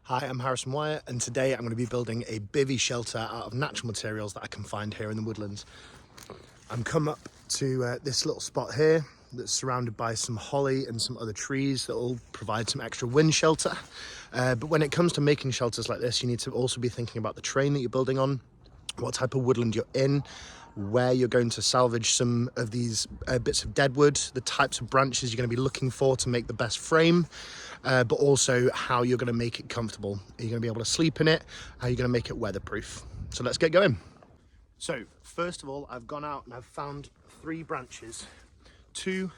Hi, I'm Harrison Wyatt, and today I'm going to be building a bivvy shelter out of natural materials that I can find here in the woodlands. I'm come up to this little spot here that's surrounded by some holly and some other trees that will provide some extra wind shelter. But when it comes to making shelters like this, you need to also be thinking about the terrain that you're building on, what type of woodland you're in, where you're going to salvage some of these bits of deadwood, the types of branches you're going to be looking for to make the best frame, but also how you're going to make it comfortable. Are you going to be able to sleep in it? How are you going to make it weatherproof? So let's get going. So first of all, I've gone out and I've found 3 branches, 2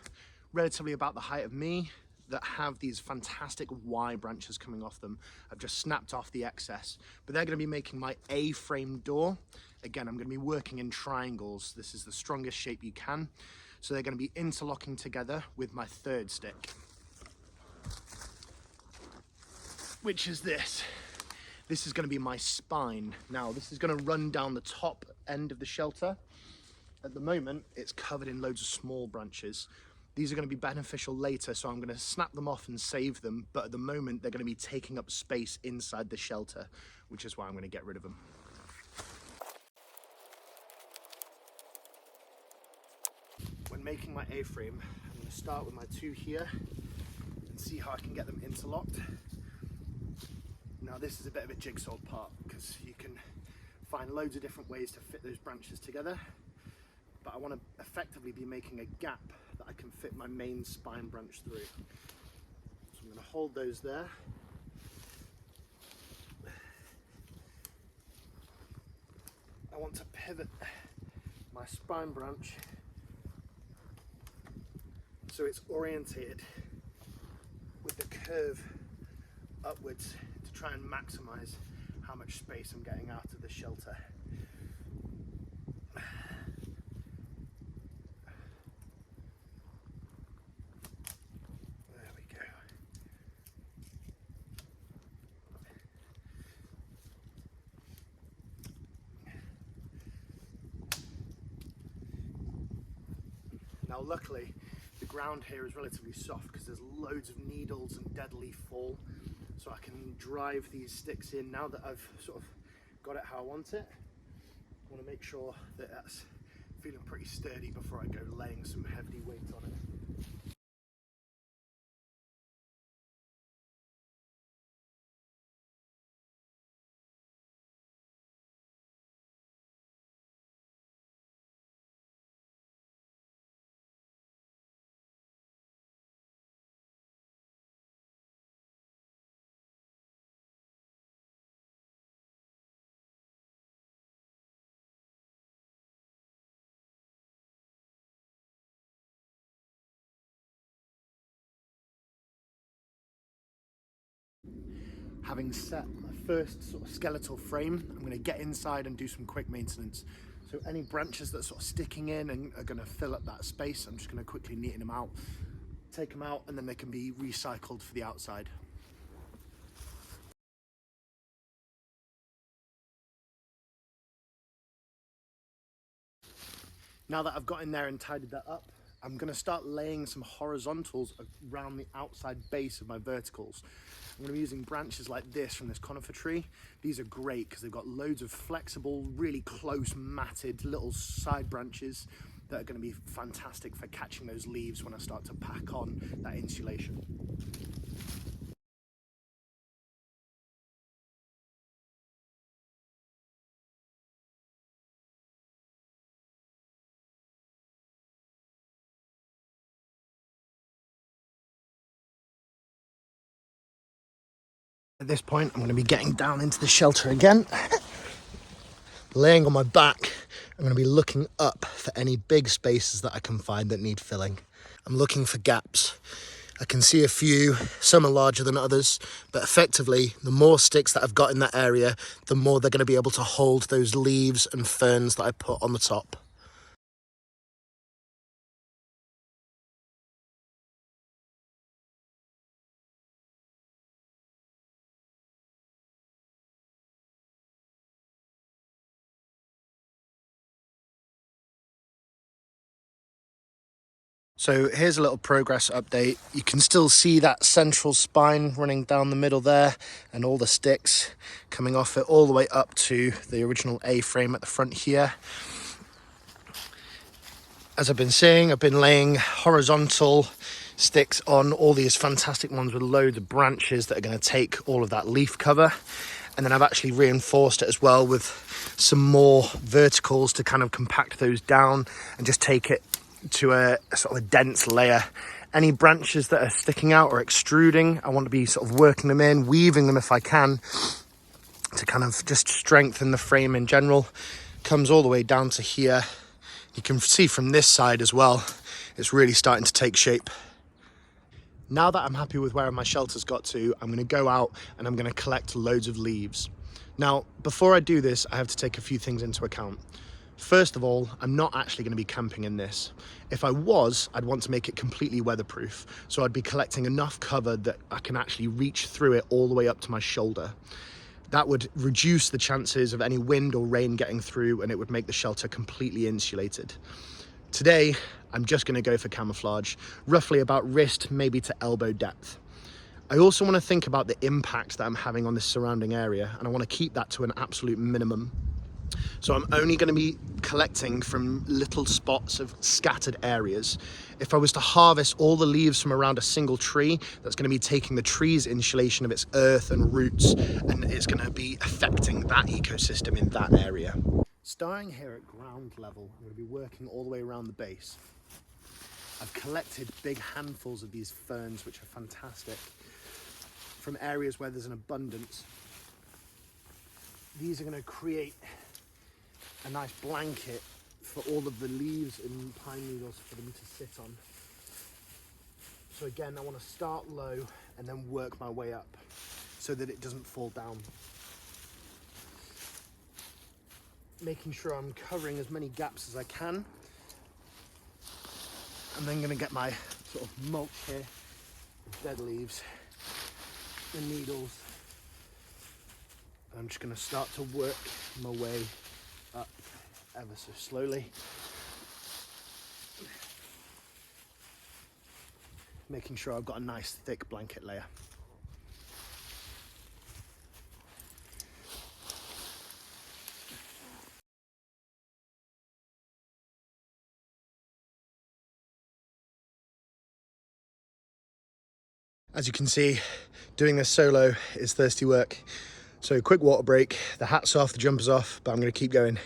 relatively about the height of me that have these fantastic Y branches coming off them. I've just snapped off the excess, but they're going to be making my A-frame door. Again, I'm going to be working in triangles. This is the strongest shape you can. So they're going to be interlocking together with my 3rd stick, which is this. This is going to be my spine. Now, this is going to run down the top end of the shelter. At the moment, it's covered in loads of small branches. These are going to be beneficial later, so I'm going to snap them off and save them. But at the moment, they're going to be taking up space inside the shelter, which is why I'm going to get rid of them. When making my A-frame, I'm going to start with my 2 here and see how I can get them interlocked. Now this is a bit of a jigsaw part because you can find loads of different ways to fit those branches together, but I want to effectively be making a gap that I can fit my main spine branch through. So I'm going to hold those there. I want to pivot my spine branch so it's orientated with the curve upwards to try and maximize how much space I'm getting out of the shelter. There we go. Now luckily the ground here is relatively soft because there's loads of needles and dead leaf fall, so I can drive these sticks in. Now that I've sort of got it how I want it, I want to make sure that that's feeling pretty sturdy before I go laying some heavy weight on it. Having set my first sort of skeletal frame, I'm going to get inside and do some quick maintenance. So any branches that are sort of sticking in and are going to fill up that space, I'm just going to quickly neaten them out, take them out, and then they can be recycled for the outside. Now that I've got in there and tidied that up, I'm going to start laying some horizontals around the outside base of my verticals. I'm going to be using branches like this from this conifer tree. These are great because they've got loads of flexible, really close, matted little side branches that are going to be fantastic for catching those leaves when I start to pack on that insulation. At this point, I'm going to be getting down into the shelter again. Laying on my back, I'm going to be looking up for any big spaces that I can find that need filling. I'm looking for gaps. I can see a few, some are larger than others, but effectively, the more sticks that I've got in that area, the more they're going to be able to hold those leaves and ferns that I put on the top. So here's a little progress update. You can still see that central spine running down the middle there and all the sticks coming off it all the way up to the original A-frame at the front here. As I've been saying, I've been laying horizontal sticks on all these fantastic ones with loads of branches that are going to take all of that leaf cover. And then I've actually reinforced it as well with some more verticals to kind of compact those down and just take it to a sort of a dense layer. Any branches that are sticking out or extruding, I want to be sort of working them in, weaving them if I can, to kind of just strengthen the frame in general. Comes all the way down to here. You can see from this side as well, it's really starting to take shape. Now that I'm happy with where my shelter's got to, I'm going to go out and I'm going to collect loads of leaves. Now, before I do this, I have to take a few things into account. First of all, I'm not actually going to be camping in this. If I was, I'd want to make it completely weatherproof. So I'd be collecting enough cover that I can actually reach through it all the way up to my shoulder. That would reduce the chances of any wind or rain getting through, and it would make the shelter completely insulated. Today, I'm just going to go for camouflage, roughly about wrist, maybe to elbow depth. I also want to think about the impact that I'm having on the surrounding area, and I want to keep that to an absolute minimum. So I'm only going to be collecting from little spots of scattered areas. If I was to harvest all the leaves from around a single tree, that's going to be taking the tree's insulation of its earth and roots, and it's going to be affecting that ecosystem in that area. Starting here at ground level, I'm going to be working all the way around the base. I've collected big handfuls of these ferns, which are fantastic, from areas where there's an abundance. These are going to create a nice blanket for all of the leaves and pine needles for them to sit on. So again, I want to start low and then work my way up so that it doesn't fall down. Making sure I'm covering as many gaps as I can. I'm then going to get my sort of mulch here, dead leaves and needles. I'm just going to start to work my way up ever so slowly, making sure I've got a nice thick blanket layer. As you can see, doing this solo is thirsty work. So quick water break, the hat's off, the jumper's off, but I'm going to keep going.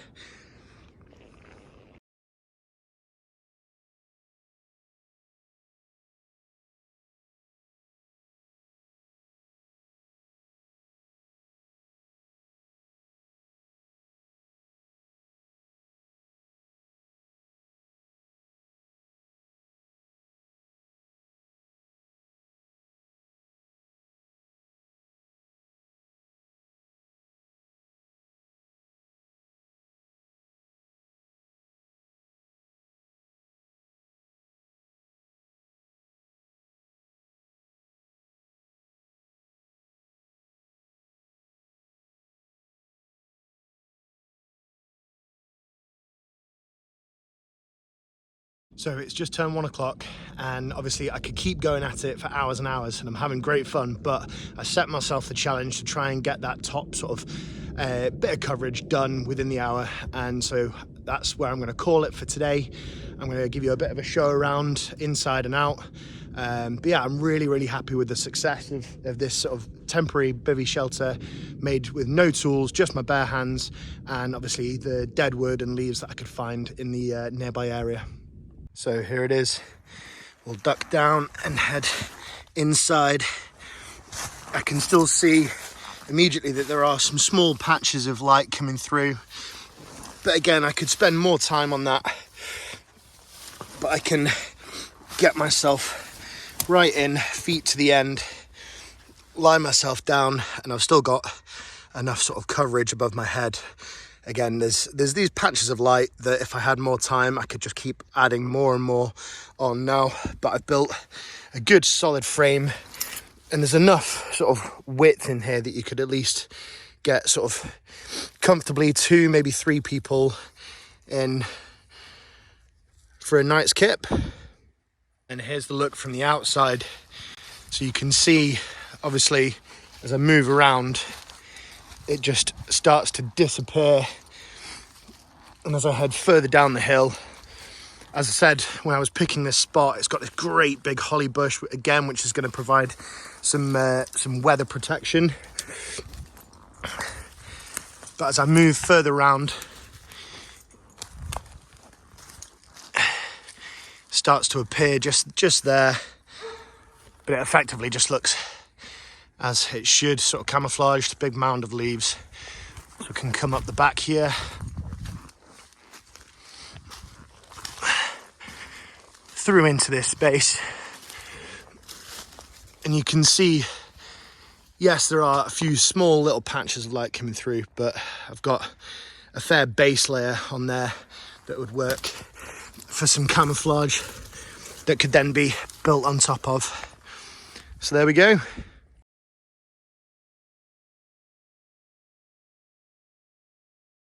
So it's just turned 1 o'clock, and obviously I could keep going at it for hours and hours, and I'm having great fun, but I set myself the challenge to try and get that top sort of bit of coverage done within the hour, and so that's where I'm going to call it for today. I'm going to give you a bit of a show around inside and out. But yeah, I'm really happy with the success of this sort of temporary bivvy shelter made with no tools, just my bare hands, and obviously the dead wood and leaves that I could find in the nearby area. So here it is. We'll duck down and head inside. I can still see immediately that there are some small patches of light coming through, but again, I could spend more time on that, but I can get myself right in, feet to the end, lie myself down, and I've still got enough sort of coverage above my head. Again, there's these patches of light that if I had more time, I could just keep adding more and more on now, but I've built a good solid frame, and there's enough sort of width in here that you could at least get sort of comfortably 2, maybe 3 people in for a night's kip. And here's the look from the outside. So you can see, obviously, as I move around, it just starts to disappear. And as I head further down the hill, as I said, when I was picking this spot, it's got this great big holly bush, again, which is going to provide some weather protection. But as I move further around, starts to appear just there, but it effectively just looks as it should, sort of camouflaged, big mound of leaves. So we can come up the back here, through into this space, and you can see, yes, there are a few small little patches of light coming through, but I've got a fair base layer on there that would work for some camouflage that could then be built on top of. So there we go.